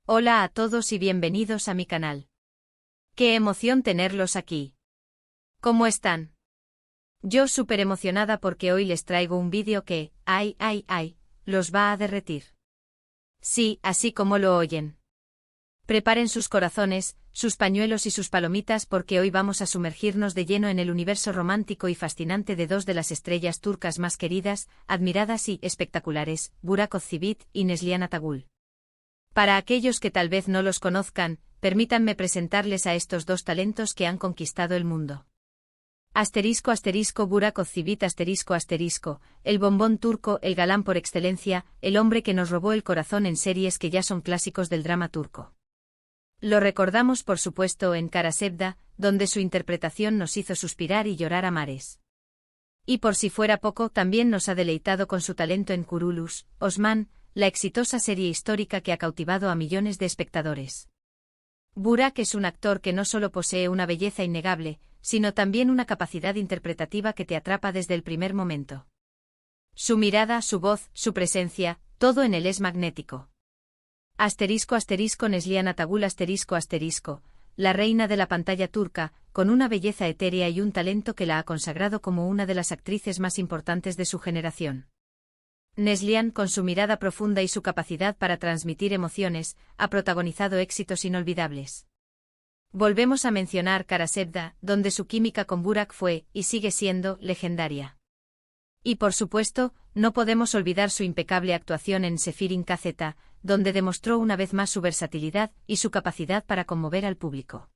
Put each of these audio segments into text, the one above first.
Hola a todos y bienvenidos a mi canal. ¡Qué emoción tenerlos aquí! ¿Cómo están? Yo súper emocionada porque hoy les traigo un vídeo que, los va a derretir. Sí, así como lo oyen. Preparen sus corazones, sus pañuelos y sus palomitas porque hoy vamos a sumergirnos de lleno en el universo romántico y fascinante de dos de las estrellas turcas más queridas, admiradas y espectaculares, Burak Özçivit y Neslihan Atagül. Para aquellos que tal vez no los conozcan, permítanme presentarles a estos dos talentos que han conquistado el mundo. Burak Özçivit el bombón turco, el galán por excelencia, el hombre que nos robó el corazón en series que ya son clásicos del drama turco. Lo recordamos por supuesto en Kara Sevda, donde su interpretación nos hizo suspirar y llorar a mares. Y por si fuera poco, también nos ha deleitado con su talento en Kuruluş, Osman, la exitosa serie histórica que ha cautivado a millones de espectadores. Burak es un actor que no solo posee una belleza innegable, sino también una capacidad interpretativa que te atrapa desde el primer momento. Su mirada, su voz, su presencia, todo en él es magnético. Neslihan Atagül la reina de la pantalla turca, con una belleza etérea y un talento que la ha consagrado como una de las actrices más importantes de su generación. Neslihan, con su mirada profunda y su capacidad para transmitir emociones, ha protagonizado éxitos inolvidables. Volvemos a mencionar Kara Sevda, donde su química con Burak fue, y sigue siendo, legendaria. Y por supuesto, no podemos olvidar su impecable actuación en Sefirin KZ, donde demostró una vez más su versatilidad y su capacidad para conmover al público.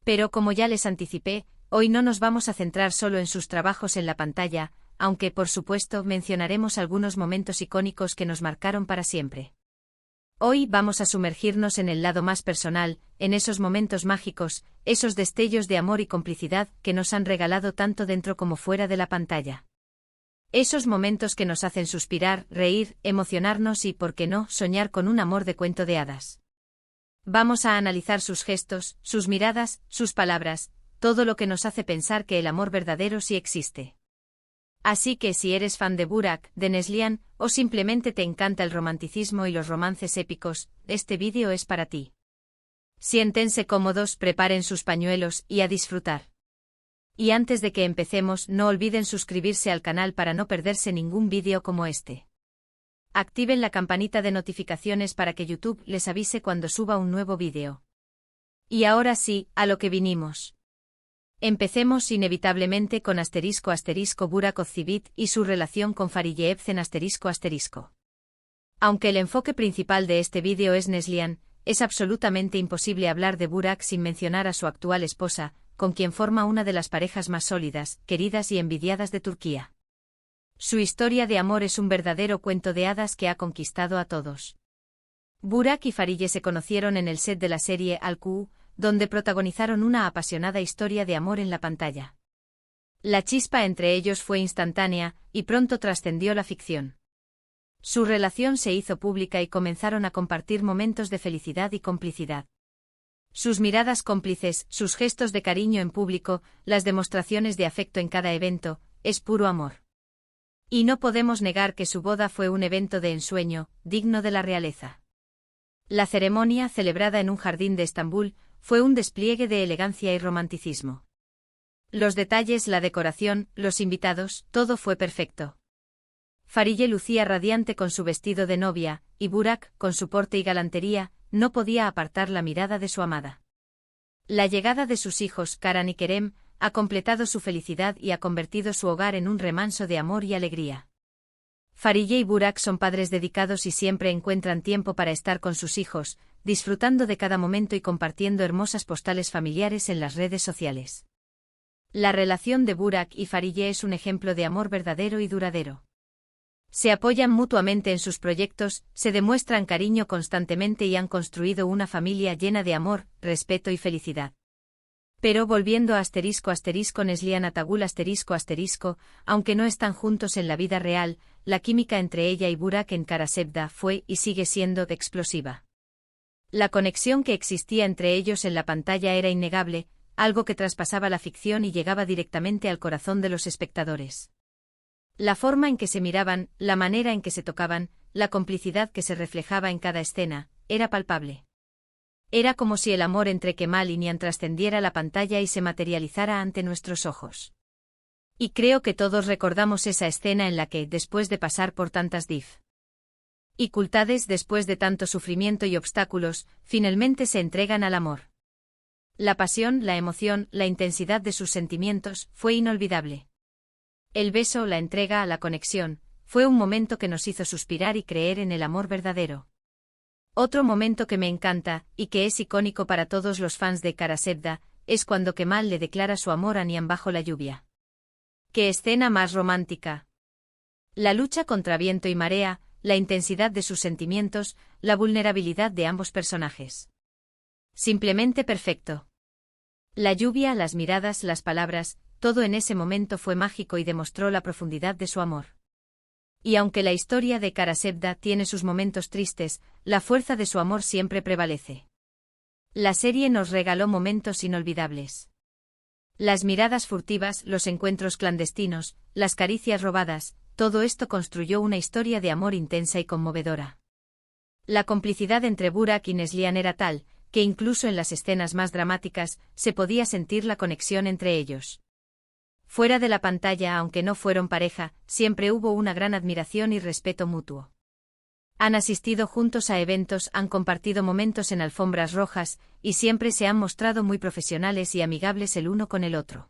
Pero como ya les anticipé, hoy no nos vamos a centrar solo en sus trabajos en la pantalla, aunque por supuesto mencionaremos algunos momentos icónicos que nos marcaron para siempre. Hoy vamos a sumergirnos en el lado más personal, en esos momentos mágicos, esos destellos de amor y complicidad que nos han regalado tanto dentro como fuera de la pantalla. Esos momentos que nos hacen suspirar, reír, emocionarnos y, por qué no, soñar con un amor de cuento de hadas. Vamos a analizar sus gestos, sus miradas, sus palabras, todo lo que nos hace pensar que el amor verdadero sí existe. Así que si eres fan de Burak, de Neslihan, o simplemente te encanta el romanticismo y los romances épicos, este vídeo es para ti. Siéntense cómodos, preparen sus pañuelos y a disfrutar. Y antes de que empecemos, no olviden suscribirse al canal para no perderse ningún vídeo como este. Activen la campanita de notificaciones para que YouTube les avise cuando suba un nuevo vídeo. Y ahora sí, a lo que vinimos. Empecemos inevitablemente con Burak Özçivit y su relación con Fariye Evcen Aunque el enfoque principal de este vídeo es Neslihan, es absolutamente imposible hablar de Burak sin mencionar a su actual esposa, con quien forma una de las parejas más sólidas, queridas y envidiadas de Turquía. Su historia de amor es un verdadero cuento de hadas que ha conquistado a todos. Burak y Fariye se conocieron en el set de la serie Al-Ku, donde protagonizaron una apasionada historia de amor en la pantalla. La chispa entre ellos fue instantánea, y pronto trascendió la ficción. Su relación se hizo pública y comenzaron a compartir momentos de felicidad y complicidad. Sus miradas cómplices, sus gestos de cariño en público, las demostraciones de afecto en cada evento, es puro amor. Y no podemos negar que su boda fue un evento de ensueño, digno de la realeza. La ceremonia, celebrada en un jardín de Estambul, fue un despliegue de elegancia y romanticismo. Los detalles, la decoración, los invitados, todo fue perfecto. Fariye lucía radiante con su vestido de novia, y Burak, con su porte y galantería, no podía apartar la mirada de su amada. La llegada de sus hijos, Karan y Kerem, ha completado su felicidad y ha convertido su hogar en un remanso de amor y alegría. Fariye y Burak son padres dedicados y siempre encuentran tiempo para estar con sus hijos, disfrutando de cada momento y compartiendo hermosas postales familiares en las redes sociales. La relación de Burak y Fariye es un ejemplo de amor verdadero y duradero. Se apoyan mutuamente en sus proyectos, se demuestran cariño constantemente y han construido una familia llena de amor, respeto y felicidad. Pero volviendo a Neslihan Atagül aunque no están juntos en la vida real, la química entre ella y Burak en Kara Sevda fue y sigue siendo explosiva. La conexión que existía entre ellos en la pantalla era innegable, algo que traspasaba la ficción y llegaba directamente al corazón de los espectadores. La forma en que se miraban, la manera en que se tocaban, la complicidad que se reflejaba en cada escena, era palpable. Era como si el amor entre Kemal y Nian trascendiera la pantalla y se materializara ante nuestros ojos. Y creo que todos recordamos esa escena en la que, después de pasar por tantas dificultades, después de tanto sufrimiento y obstáculos, finalmente se entregan al amor. La pasión, la emoción, la intensidad de sus sentimientos, fue inolvidable. El beso, la entrega, la conexión, fue un momento que nos hizo suspirar y creer en el amor verdadero. Otro momento que me encanta, y que es icónico para todos los fans de Kara Sevda, es cuando Kemal le declara su amor a Nian bajo la lluvia. ¡Qué escena más romántica! La lucha contra viento y marea, la intensidad de sus sentimientos, la vulnerabilidad de ambos personajes. Simplemente perfecto. La lluvia, las miradas, las palabras, todo en ese momento fue mágico y demostró la profundidad de su amor. Y aunque la historia de Kara Sevda tiene sus momentos tristes, la fuerza de su amor siempre prevalece. La serie nos regaló momentos inolvidables. Las miradas furtivas, los encuentros clandestinos, las caricias robadas, todo esto construyó una historia de amor intensa y conmovedora. La complicidad entre Burak y Neslihan era tal, que incluso en las escenas más dramáticas, se podía sentir la conexión entre ellos. Fuera de la pantalla, aunque no fueron pareja, siempre hubo una gran admiración y respeto mutuo. Han asistido juntos a eventos, han compartido momentos en alfombras rojas, y siempre se han mostrado muy profesionales y amigables el uno con el otro.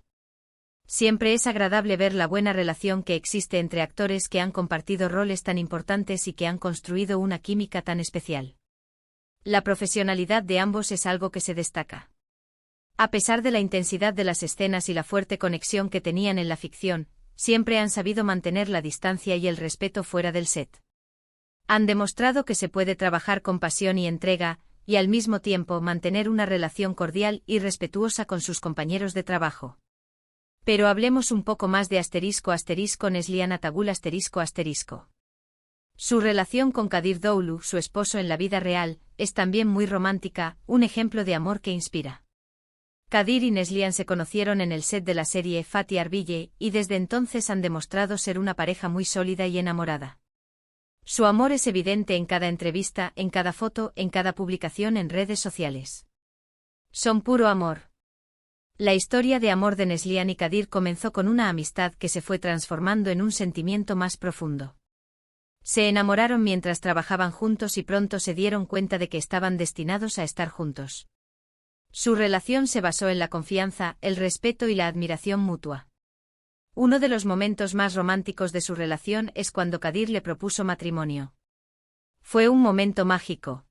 Siempre es agradable ver la buena relación que existe entre actores que han compartido roles tan importantes y que han construido una química tan especial. La profesionalidad de ambos es algo que se destaca. A pesar de la intensidad de las escenas y la fuerte conexión que tenían en la ficción, siempre han sabido mantener la distancia y el respeto fuera del set. Han demostrado que se puede trabajar con pasión y entrega, y al mismo tiempo mantener una relación cordial y respetuosa con sus compañeros de trabajo. Pero hablemos un poco más de **Neslihan Atagul **. Su relación con Kadir Doğulu, su esposo en la vida real, es también muy romántica, un ejemplo de amor que inspira. Kadir y Neslihan se conocieron en el set de la serie Fatih Arbiye, y desde entonces han demostrado ser una pareja muy sólida y enamorada. Su amor es evidente en cada entrevista, en cada foto, en cada publicación en redes sociales. Son puro amor. La historia de amor de Neslihan y Kadir comenzó con una amistad que se fue transformando en un sentimiento más profundo. Se enamoraron mientras trabajaban juntos y pronto se dieron cuenta de que estaban destinados a estar juntos. Su relación se basó en la confianza, el respeto y la admiración mutua. Uno de los momentos más románticos de su relación es cuando Kadir le propuso matrimonio. Fue un momento mágico.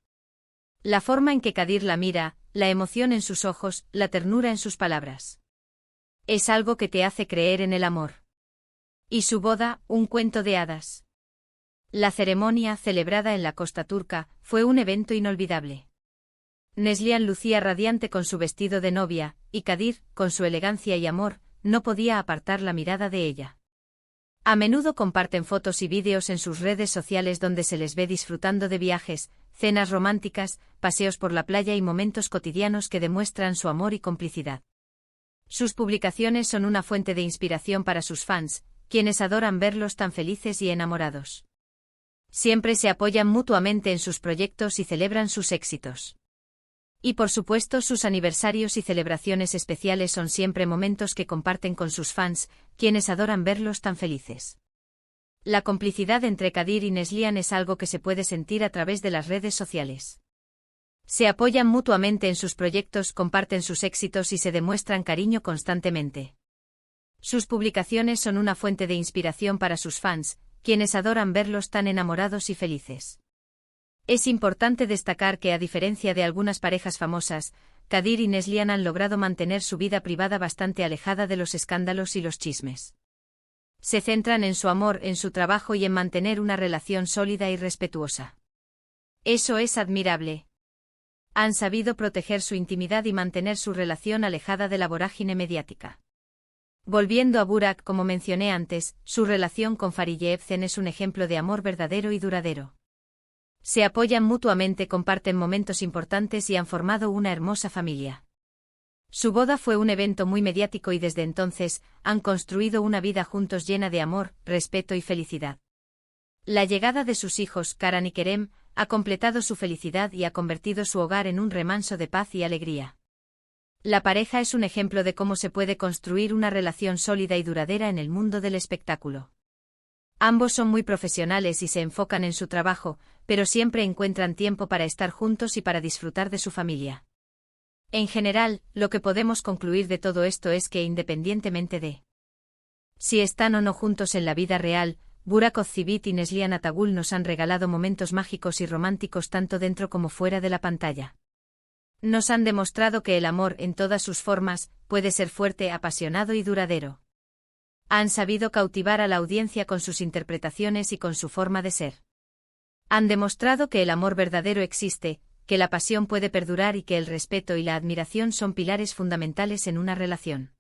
La forma en que Kadir la mira, la emoción en sus ojos, la ternura en sus palabras. Es algo que te hace creer en el amor. Y su boda, un cuento de hadas. La ceremonia, celebrada en la costa turca, fue un evento inolvidable. Neslihan lucía radiante con su vestido de novia, y Kadir, con su elegancia y amor, no podía apartar la mirada de ella. A menudo comparten fotos y vídeos en sus redes sociales donde se les ve disfrutando de viajes, cenas románticas, paseos por la playa y momentos cotidianos que demuestran su amor y complicidad. Sus publicaciones son una fuente de inspiración para sus fans, quienes adoran verlos tan felices y enamorados. Siempre se apoyan mutuamente en sus proyectos y celebran sus éxitos. Y por supuesto sus aniversarios y celebraciones especiales son siempre momentos que comparten con sus fans, quienes adoran verlos tan felices. La complicidad entre Kadir y Neslihan es algo que se puede sentir a través de las redes sociales. Se apoyan mutuamente en sus proyectos, comparten sus éxitos y se demuestran cariño constantemente. Sus publicaciones son una fuente de inspiración para sus fans, quienes adoran verlos tan enamorados y felices. Es importante destacar que a diferencia de algunas parejas famosas, Kadir y Neslihan han logrado mantener su vida privada bastante alejada de los escándalos y los chismes. Se centran en su amor, en su trabajo y en mantener una relación sólida y respetuosa. Eso es admirable. Han sabido proteger su intimidad y mantener su relación alejada de la vorágine mediática. Volviendo a Burak, como mencioné antes, su relación con Fariye Evcen es un ejemplo de amor verdadero y duradero. Se apoyan mutuamente, comparten momentos importantes y han formado una hermosa familia. Su boda fue un evento muy mediático y desde entonces han construido una vida juntos llena de amor, respeto y felicidad. La llegada de sus hijos, Karan y Kerem, ha completado su felicidad y ha convertido su hogar en un remanso de paz y alegría. La pareja es un ejemplo de cómo se puede construir una relación sólida y duradera en el mundo del espectáculo. Ambos son muy profesionales y se enfocan en su trabajo, pero siempre encuentran tiempo para estar juntos y para disfrutar de su familia. En general, lo que podemos concluir de todo esto es que independientemente de si están o no juntos en la vida real, Burak Özçivit y Neslihan Atagül nos han regalado momentos mágicos y románticos tanto dentro como fuera de la pantalla. Nos han demostrado que el amor en todas sus formas puede ser fuerte, apasionado y duradero. Han sabido cautivar a la audiencia con sus interpretaciones y con su forma de ser. Han demostrado que el amor verdadero existe, que la pasión puede perdurar y que el respeto y la admiración son pilares fundamentales en una relación.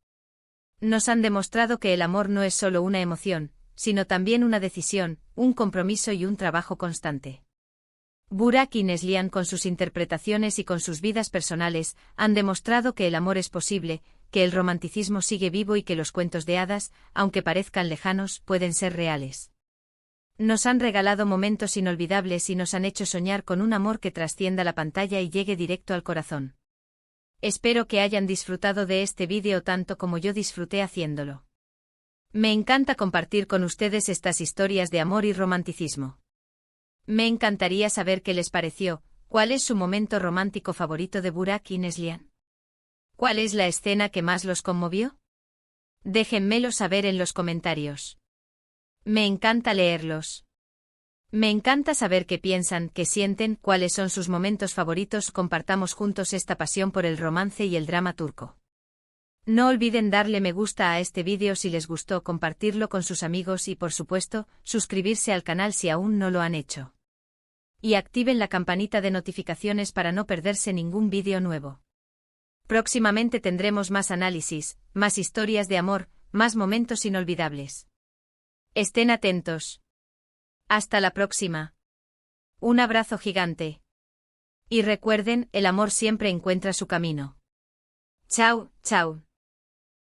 Nos han demostrado que el amor no es solo una emoción, sino también una decisión, un compromiso y un trabajo constante. Burak y Neslihan, con sus interpretaciones y con sus vidas personales, han demostrado que el amor es posible, que el romanticismo sigue vivo y que los cuentos de hadas, aunque parezcan lejanos, pueden ser reales. Nos han regalado momentos inolvidables y nos han hecho soñar con un amor que trascienda la pantalla y llegue directo al corazón. Espero que hayan disfrutado de este vídeo tanto como yo disfruté haciéndolo. Me encanta compartir con ustedes estas historias de amor y romanticismo. Me encantaría saber qué les pareció, cuál es su momento romántico favorito de Burak y Neslihan. ¿Cuál es la escena que más los conmovió? Déjenmelo saber en los comentarios. Me encanta leerlos. Me encanta saber qué piensan, qué sienten, cuáles son sus momentos favoritos. Compartamos juntos esta pasión por el romance y el drama turco. No olviden darle me gusta a este vídeo si les gustó, compartirlo con sus amigos y, por supuesto, suscribirse al canal si aún no lo han hecho. Y activen la campanita de notificaciones para no perderse ningún vídeo nuevo. Próximamente tendremos más análisis, más historias de amor, más momentos inolvidables. Estén atentos. Hasta la próxima. Un abrazo gigante. Y recuerden, el amor siempre encuentra su camino. Chao, chao.